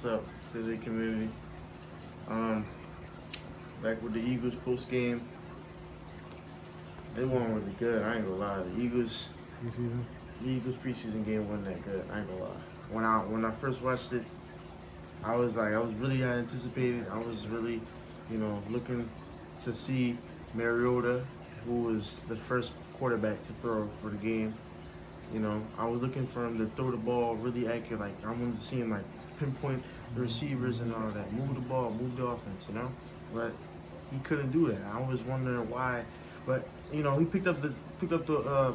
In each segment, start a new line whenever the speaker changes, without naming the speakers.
What's up, Philly community? Back with the Eagles post game. They weren't really good. I ain't gonna lie. The Eagles preseason game wasn't that good. I ain't gonna lie. When I first watched it, I was really anticipated. I was really, looking to see Mariota, who was the first quarterback to throw for the game. I was looking for him to throw the ball really accurate. Like, I wanted to see him pinpoint the receivers and all that, move the ball, move the offense. But he couldn't do that. I was wondering why. But he picked up the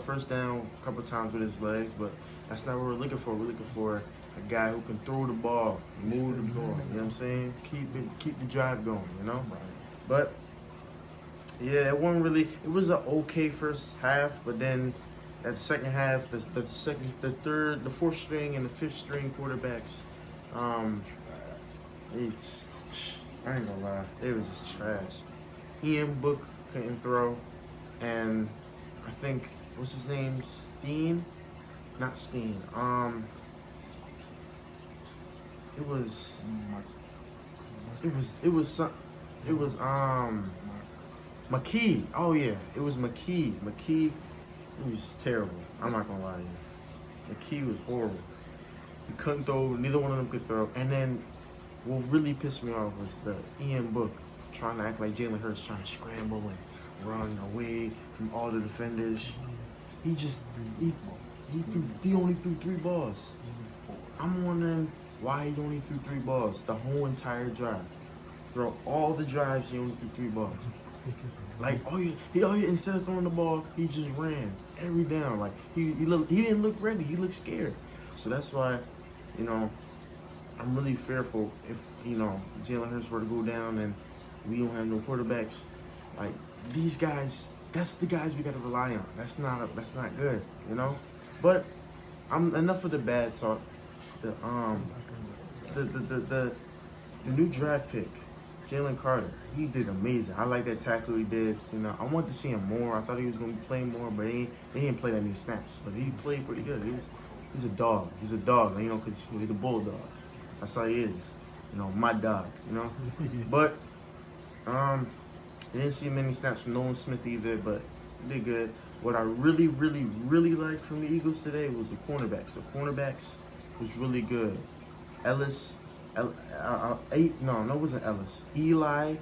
first down a couple times with his legs. But that's not what we're looking for. We're looking for a guy who can throw the ball, move the ball. You know what I'm saying? Keep the drive going. But yeah, it wasn't really. It was an okay first half, but then at the second half, the fourth string and the fifth string quarterbacks, I ain't gonna lie, it was just trash. Ian Book couldn't throw, and I think what's his name, Steen, not Steen. It was McKee. Oh yeah, it was McKee. McKee, it was terrible. I'm not gonna lie to you. McKee was horrible. He couldn't throw. Neither one of them could throw. And then what really pissed me off was the Ian Book trying to act like Jalen Hurts, trying to scramble and run away from all the defenders. He only threw 3 balls. I'm wondering why he only threw 3 balls the whole entire drive. Throughout all the drives, he only threw 3 balls. Instead of throwing the ball, he just ran every down. Like he didn't look ready. He looked scared. So that's why, I'm really fearful if Jalen Hurts were to go down and we don't have no quarterbacks. Like these guys, that's the guys we got to rely on. That's not good, But enough of the bad talk. The new draft pick, Jalen Carter, he did amazing. I like that tackle he did. I wanted to see him more. I thought he was going to play more, but he didn't play that many snaps. But he played pretty good. He's a dog. He's a dog, because he's a bulldog. That's how he is. My dog, But I didn't see many snaps from Nolan Smith either, but he did good. What I really, really, really liked from the Eagles today was the cornerbacks. The cornerbacks was really good. It wasn't Ellis. Eli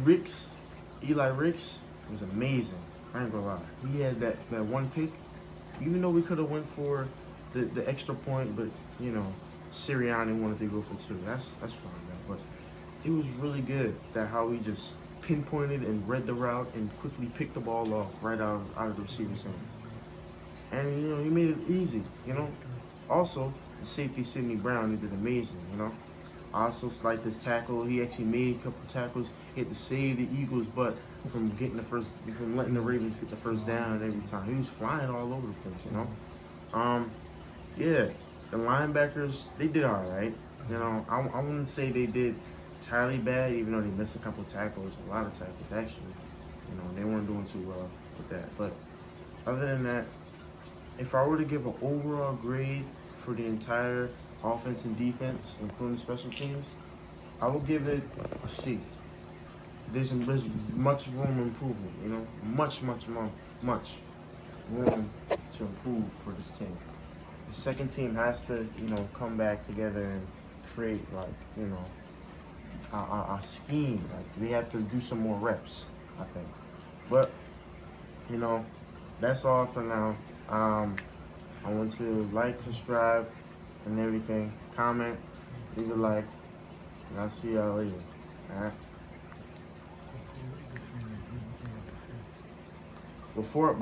Ricks was amazing. I ain't gonna lie. He had that one pick. Even though we could have went for the extra point, but Sirianni wanted to go for 2. That's fine, man. But it was really good that how he just pinpointed and read the route and quickly picked the ball off right out of the receiver's hands. And he made it easy. Also, the safety Sidney Brown, he did amazing. I also like this tackle. He actually made a couple tackles. He had to save the Eagles' butt from letting the Ravens get the first down every time. He was flying all over the place. Yeah, the linebackers, they did all right. I wouldn't say they did entirely bad, even though they missed a couple tackles, a lot of tackles actually. They weren't doing too well with that. But other than that, if I were to give an overall grade for the entire offense and defense, including special teams, I will give it a C. There's much room for improvement, much room to improve for this team. The second team has to, come back together and create a scheme. Like they have to do some more reps, I think. But that's all for now. I want to like, subscribe, and everything. Comment, leave a like, and I'll see y'all later. Alright? Before I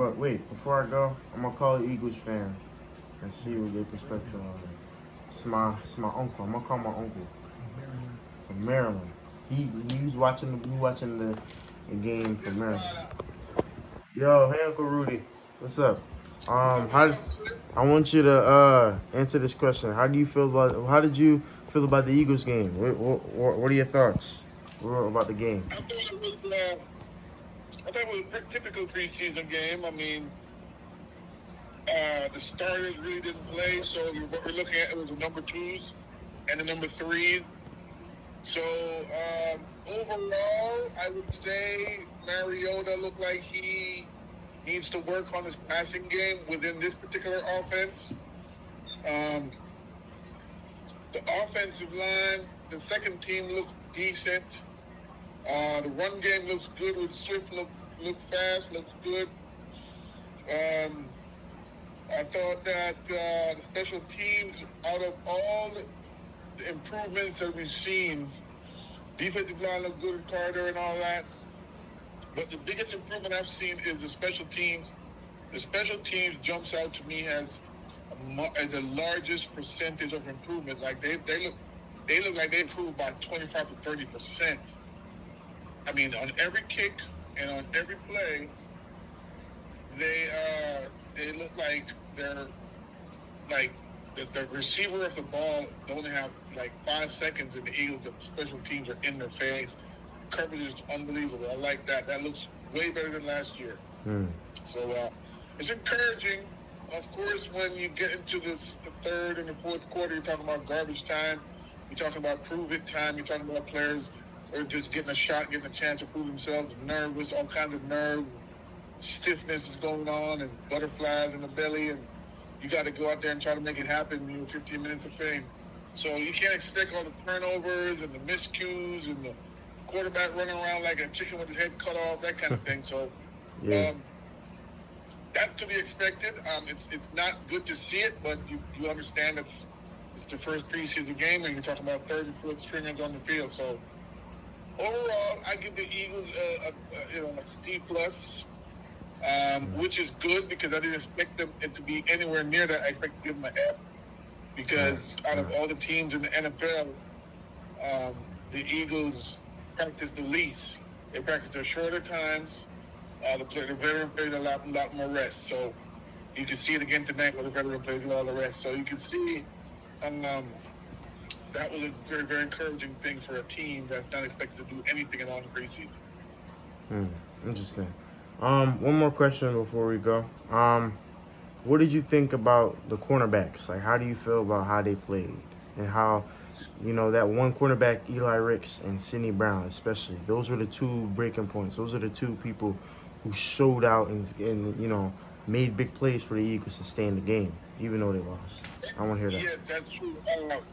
go, I'm gonna call an Eagles fan and see what their perspective on it. It's my uncle. I'm gonna call my uncle from Maryland. He's watching the game from Maryland. Yo, hey Uncle Rudy, what's up? I want you to answer this question. How did you feel about the Eagles game? What are your thoughts about the game?
I thought it was a typical preseason game. I mean, the starters really didn't play, so what we're looking at was the number 2s and the number 3. So overall, I would say Mariota looked like he needs to work on his passing game within this particular offense. The offensive line, the second team looks decent. The run game looks good with Swift. Look fast, looks good. I thought that the special teams, out of all the improvements that we've seen, defensive line looked good with Carter and all that. But the biggest improvement I've seen is the special teams. The special teams jumps out to me as the largest percentage of improvement. Like they look like they improved by 25 to 30%. I mean, on every kick and on every play, they look like they're like the receiver of the ball don't have like 5 seconds, and the Eagles, the special teams are in their face. Coverage is unbelievable. I like that. That looks way better than last year. So it's encouraging. Of course, when you get into the third and the fourth quarter, you're talking about garbage time. You're talking about prove-it time. You're talking about players are just getting a shot, getting a chance to prove themselves, nervous, all kinds of nerve, stiffness is going on, and butterflies in the belly, and you got to go out there and try to make it happen in 15 minutes of fame. So you can't expect all the turnovers and the miscues and the quarterback running around like a chicken with his head cut off, that kind of thing. So that's to be expected. It's not good to see it, but you understand it's the first preseason game, and you're talking about third and fourth stringers on the field. So overall, I give the Eagles a C+, which is good because I didn't expect it to be anywhere near that. I expect to give them an F because out of all the teams in the NFL, the Eagles practice the least. They practice their shorter times. The veteran plays a lot more rest. So you can see it again tonight where the veteran plays all the rest. So you can see that was a very, very encouraging thing for a team that's not expected to do anything at all in the preseason.
Interesting. One more question before we go. What did you think about the cornerbacks? Like, how do you feel about how they played and how, that one cornerback, Eli Ricks and Sidney Brown, especially, those were the two breaking points. Those are the two people who showed out and made big plays for the Eagles to stay in the game, even though they lost. I want to hear that.
Yeah, that's true.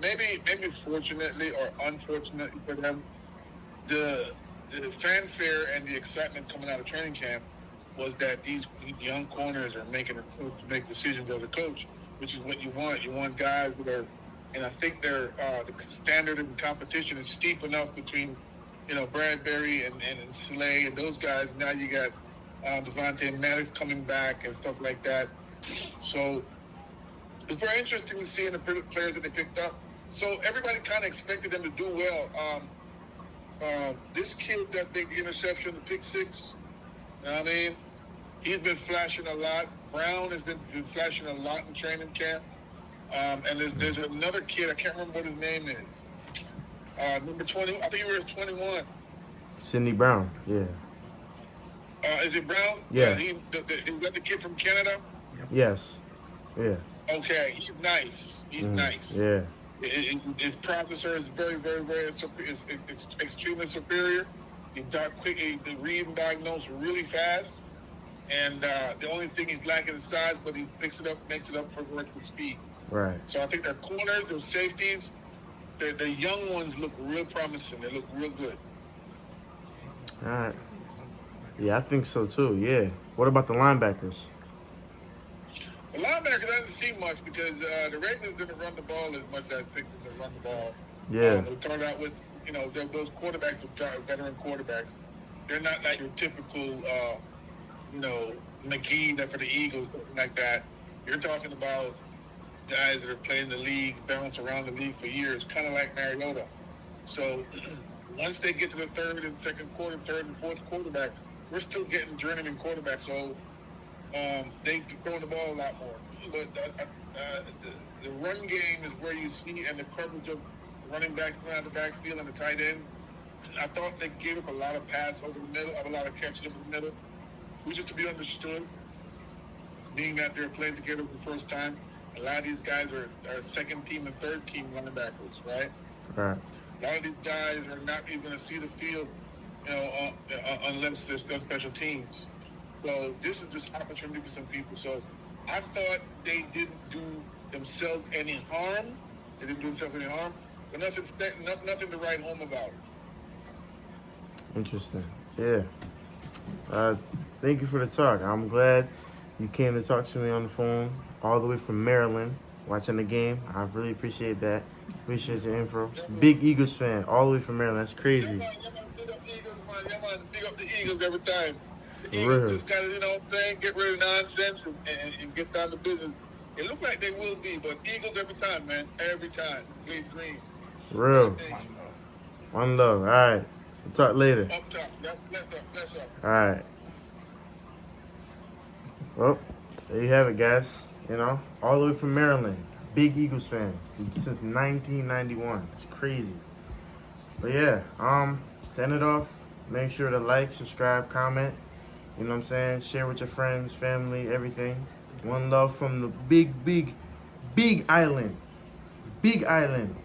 Maybe fortunately or unfortunately for them, the fanfare and the excitement coming out of training camp was that these young corners are making to make decisions as a coach, which is what you want. You want guys that are, and I think the standard in competition is steep enough between, Bradbury and Slay and those guys. Now you got Devontae Maddox coming back and stuff like that. So it's very interesting to see in the players that they picked up. So everybody kind of expected them to do well. This kid that big interception, the pick six, he's been flashing a lot. Brown has been flashing a lot in training camp. And there's another kid, I can't remember what his name is. Number 20, I think he was 21.
Sidney Brown, yeah.
Is it Brown?
Yeah.
Is that the kid from Canada?
Yes. Yeah.
Okay, he's nice. He's nice.
Yeah.
His processor is very, very, very extremely superior. He read and diagnose really fast. And the only thing he's lacking is size, but he picks it up, makes it up for work with speed.
Right.
So I think their corners, their safeties, the young ones look real promising. They look real good.
All right. Yeah, I think so too. Yeah. What about the linebackers?
The linebackers I didn't see much because the Ravens didn't run the ball as much as they didn't run the ball.
Yeah.
We started out with, those quarterbacks, veteran quarterbacks. They're not like your typical, McGee that for the Eagles, something like that. You're talking about guys that are playing the league, bounced around the league for years, kind of like Mariota. So once they get to the third and fourth quarterback, we're still getting journeyman quarterbacks. So they throw the ball a lot more. But the run game is where you see, and the coverage of running backs coming out of the backfield and the tight ends. I thought they gave up a lot of pass over the middle, a lot of catches over the middle, which is to be understood, being that they're playing together for the first time. A lot of these guys are second team and third team linebackers, right?
Right.
A lot of these guys are not even going to see the field, unless there's no special teams. So this is just opportunity for some people. So I thought they didn't do themselves any harm. They didn't do themselves any harm, but nothing to write home about.
Interesting. Yeah. Thank you for the talk. I'm glad you came to talk to me on the phone all the way from Maryland, watching the game. I really appreciate that. Appreciate your info. Big Eagles fan, all the way from Maryland. That's crazy.
Big up Eagles, man. Yeah, man. Big up the Eagles every time. The
Real.
Eagles just got to, get rid of nonsense and get down to business. It looks like they will be, but Eagles every time, man. Every time. Bleed green.
Real. One love. All right. We'll talk later.
Up top. Bless up.
All right. Well, there you have it, guys. All the way from Maryland. Big Eagles fan since 1991. It's crazy. But yeah, to end it off, make sure to like, subscribe, comment. You know what I'm saying? Share with your friends, family, everything. One love from the big island. Big island.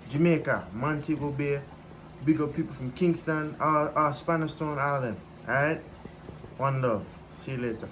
Jamaica, Montego Bay. Big up people from Kingston, Spanish Town Island. Alright? One love. See you later.